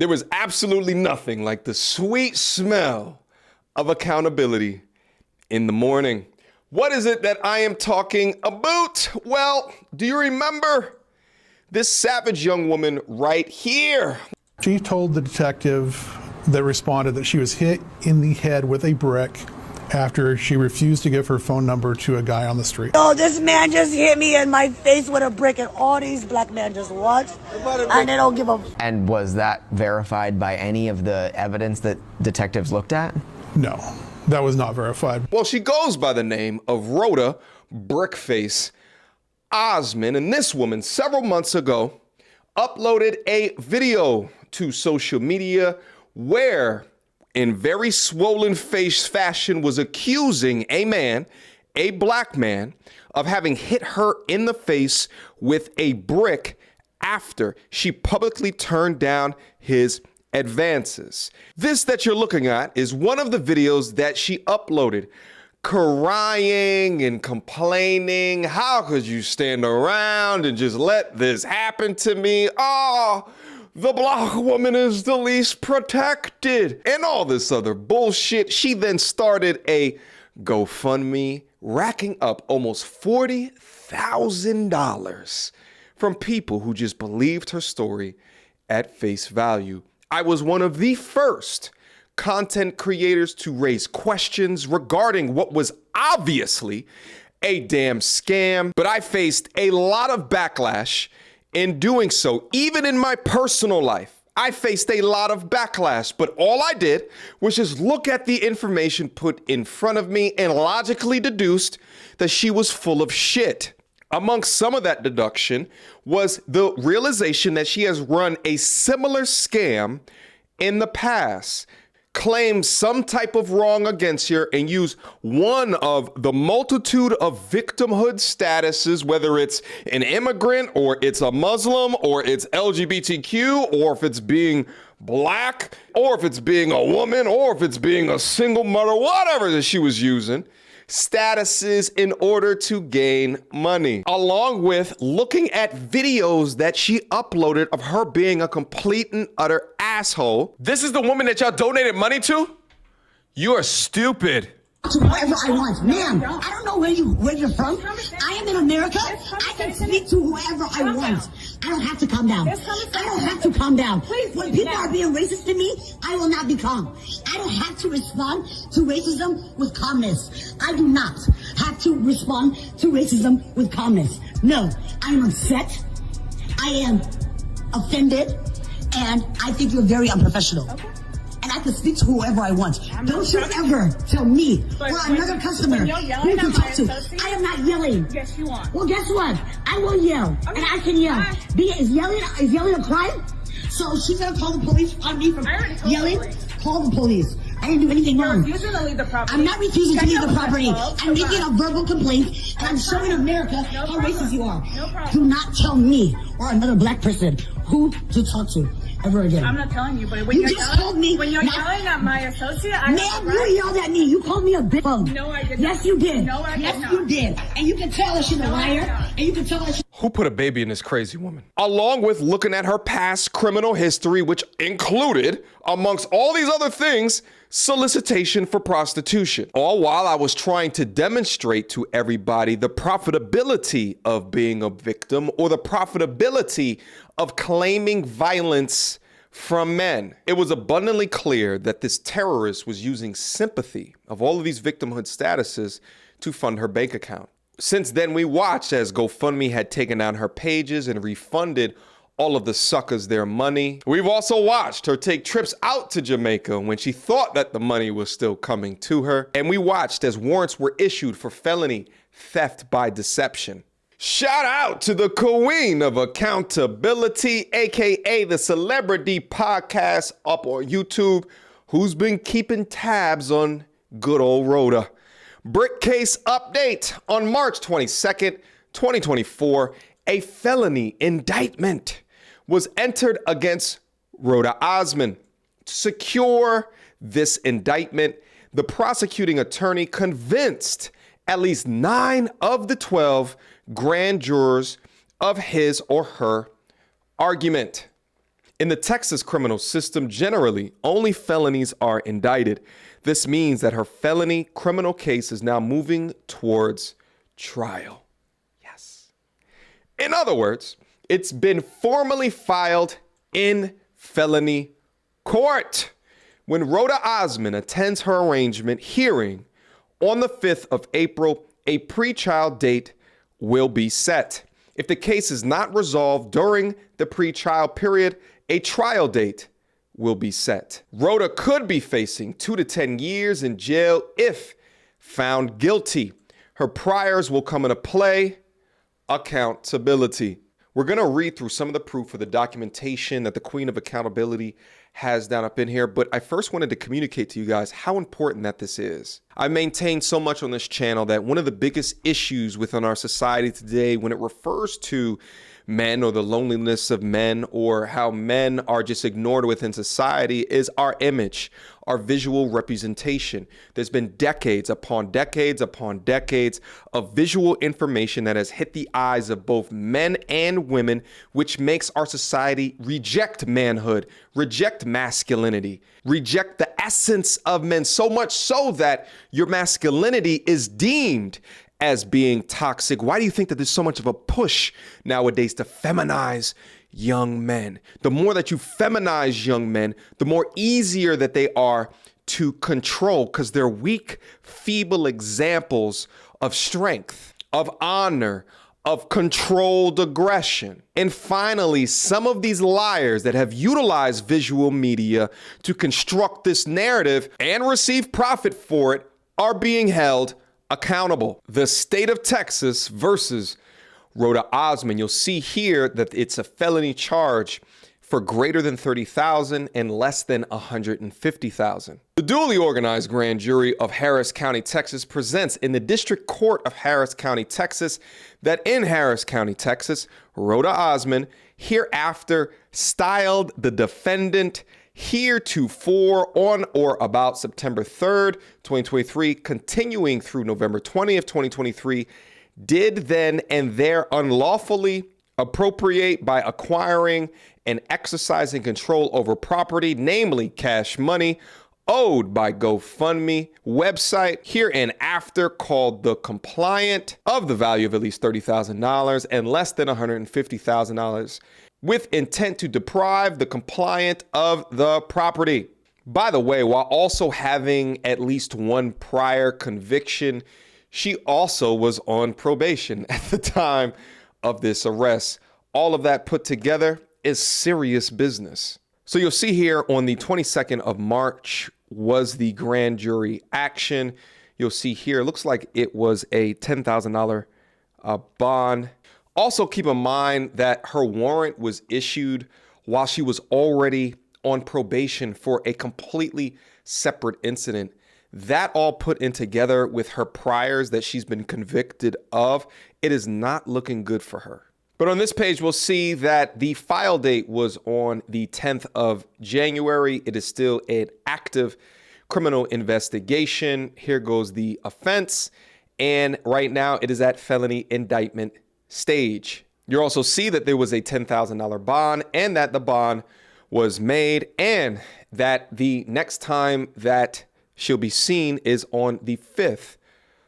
There was absolutely nothing like the sweet smell of accountability in the morning. What is it that I am talking about? Well, do you remember this savage young woman right here? She told the detective that responded that she was hit in the head with a brick after she refused to give her phone number to a guy on the street. Oh, this man just hit me in my face with a brick, and all these black men just watch and they don't give a... And was that verified by any of the evidence that detectives looked at? No, that was not verified. Well, she goes by the name of Roda Brickface Osman, and this woman several months ago uploaded a video to social media where, in very swollen face fashion, was accusing a man, a black man, of having hit her in the face with a brick after she publicly turned down his advances. This that you're looking at is one of the videos that she uploaded, crying and complaining. How could you stand around and just let this happen to me? Oh, the black woman is the least protected, and all this other bullshit. She then started a GoFundMe, racking up almost $40,000 from people who just believed her story at face value. I was one of the first content creators to raise questions regarding what was obviously a damn scam, but I faced a lot of backlash in doing so. Even in my personal life, I faced a lot of backlash, but all I did was just look at the information put in front of me and logically deduced that she was full of shit. Amongst some of that deduction was the realization that she has run a similar scam in the past, claim some type of wrong against her, and use one of the multitude of victimhood statuses, whether it's an immigrant or it's a Muslim or it's LGBTQ, or if it's being black, or if it's being a woman, or if it's being a single mother, whatever that she was using, statuses in order to gain money, along with looking at videos that she uploaded of her being a complete and utter asshole. This is the woman that y'all donated money to? You are stupid. To whoever I want. Ma'am, I don't know where you're from. I am in America. I can speak to whoever I want. I don't have to calm down. I don't have to calm down. When people are being racist to me, I will not be calm. I don't have to respond to racism with calmness. I do not have to respond to racism with calmness. No, I am upset. I am offended. And I think you're very unprofessional. Okay. And I can speak to whoever I want. Don't you ever tell me or another customer who to talk to. I am not yelling. Yes, you are. Well, guess what? I will yell, and I can yell. Is yelling a crime? So she's gonna call the police on me for yelling? Call the police. I didn't do anything wrong. You're refusing to leave the property. I'm not refusing to leave the property. I'm making a verbal complaint, and I'm showing America how racist you are. No problem. Do not tell me or another black person who to talk to ever again. I'm not telling you, but when you just told me. When you're yelling at my associate, ma'am, you yelled at me. You called me a bitch. No, I did not. Yes, you did. No, I did not. Yes, you did. And you can tell that she's a liar. And you can tell that she... Who put a baby in this crazy woman? Along with looking at her past criminal history, which included, amongst all these other things, solicitation for prostitution. All while I was trying to demonstrate to everybody the profitability of being a victim, or the profitability of claiming violence from men. It was abundantly clear that this terrorist was using sympathy of all of these victimhood statuses to fund her bank account. Since then, we watched as GoFundMe had taken down her pages and refunded all of the suckers their money. We've also watched her take trips out to Jamaica when she thought that the money was still coming to her. And we watched as warrants were issued for felony theft by deception. Shout out to the queen of accountability, aka the celebrity podcast up on YouTube, who's been keeping tabs on good old Roda. Brick case update. On March 22nd, 2024, a felony indictment was entered against Roda Osman. To secure this indictment, the prosecuting attorney convinced at least 9 of the 12 grand jurors of his or her argument. In the Texas criminal system, generally, only felonies are indicted. This means that her felony criminal case is now moving towards trial. Yes. In other words, it's been formally filed in felony court. When Roda Osman attends her arraignment hearing on the 5th of April, a pretrial date will be set. If the case is not resolved during the pretrial period, a trial date will be set. Roda could be facing 2 to 10 years in jail if found guilty. Her priors will come into play. Accountability. We're going to read through some of the proof of the documentation that the Queen of Accountability has down up in here, but I first wanted to communicate to you guys how important that this is. I maintain so much on this channel that one of the biggest issues within our society today when it refers to men or the loneliness of men or how men are just ignored within society is our image, our visual representation. There's been decades upon decades upon decades of visual information that has hit the eyes of both men and women, which makes our society reject manhood, reject masculinity, reject the essence of men, so much so that your masculinity is deemed as being toxic. Why do you think that there's so much of a push nowadays to feminize young men? The more that you feminize young men, the more easier that they are to control because they're weak, feeble examples of strength, of honor, of controlled aggression. And finally, some of these liars that have utilized visual media to construct this narrative and receive profit for it are being held accountable. The state of Texas versus Roda Osman. You'll see here that it's a felony charge for greater than 30,000 and less than 150,000. The duly organized grand jury of Harris County, Texas presents in the District Court of Harris County, Texas, that in Harris County, Texas, Roda Osman, hereafter styled the defendant, heretofore on or about September 3rd, 2023, continuing through November 20th, 2023, did then and there unlawfully appropriate by acquiring and exercising control over property, namely cash money, owed by GoFundMe website hereinafter called The Compliant, of the value of at least $30,000 and less than $150,000, with intent to deprive the compliant of the property. By the way, while also having at least one prior conviction, she also was on probation at the time of this arrest. All of that put together is serious business. So you'll see here on the 22nd of March was the grand jury action. You'll see here, it looks like it was a $10,000 bond. Also keep in mind that her warrant was issued while she was already on probation for a completely separate incident. That all put in together with her priors that she's been convicted of, it is not looking good for her. But on this page, we'll see that the file date was on the 10th of January. It is still an active criminal investigation. Here goes the offense. And right now it is at felony indictment stage. You'll also see that there was a $10,000 bond and that the bond was made and that the next time that she'll be seen is on the 5th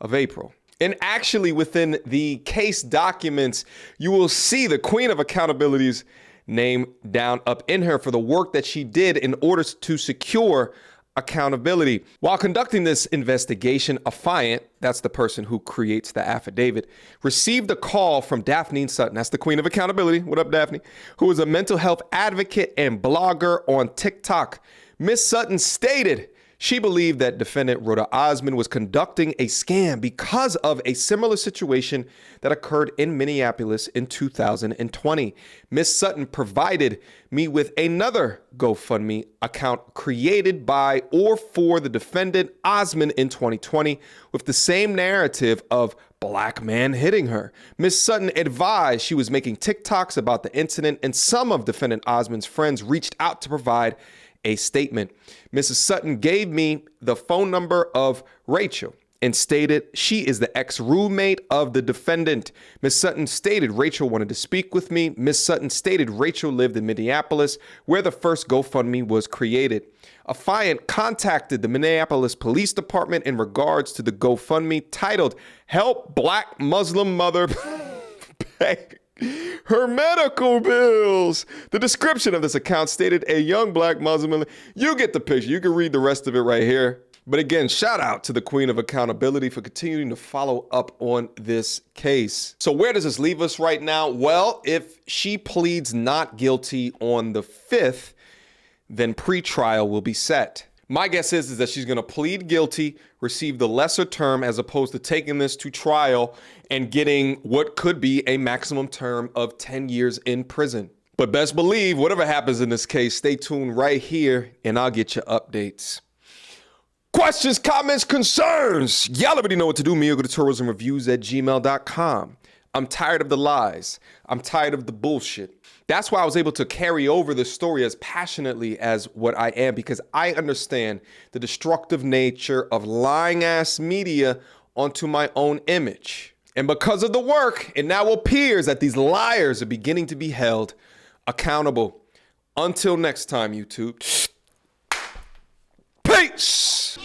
of April. And actually within the case documents, you will see the Queen of Accountability's name down up in her for the work that she did in order to secure accountability. While conducting this investigation, Affiant, that's the person who creates the affidavit, received a call from Daphne Sutton, that's the Queen of Accountability, what up Daphne, who is a mental health advocate and blogger on TikTok. Miss Sutton stated she believed that defendant Roda Osman was conducting a scam because of a similar situation that occurred in Minneapolis in 2020. Miss Sutton provided me with another GoFundMe account created by or for the defendant Osman in 2020 with the same narrative of black man hitting her. Miss Sutton advised she was making TikToks about the incident, and some of defendant Osman's friends reached out to provide a statement. Mrs. Sutton gave me the phone number of Rachel, and stated she is the ex-roommate of the defendant. Ms. Sutton stated Rachel wanted to speak with me. Ms. Sutton stated Rachel lived in Minneapolis, where the first GoFundMe was created. Affiant contacted the Minneapolis Police Department in regards to the GoFundMe titled Help Black Muslim Mother Pay Her Medical Bills. The description of this account stated a young black Muslim. You get the picture. You can read the rest of it right here. But again, shout out to the Queen of Accountability for continuing to follow up on this case. So where does this leave us right now? Well, if she pleads not guilty on the 5th, then pretrial will be set. My guess is that she's going to plead guilty, receive the lesser term as opposed to taking this to trial and getting what could be a maximum term of 10 years in prison. But best believe, whatever happens in this case, stay tuned right here and I'll get you updates. Questions, comments, concerns. Y'all already know what to do. Mediocre tourism reviews at gmail.com. I'm tired of the lies. I'm tired of the bullshit. That's why I was able to carry over the story as passionately as what I am, because I understand the destructive nature of lying ass media onto my own image. And because of the work, it now appears that these liars are beginning to be held accountable. Until next time, YouTube. Peace!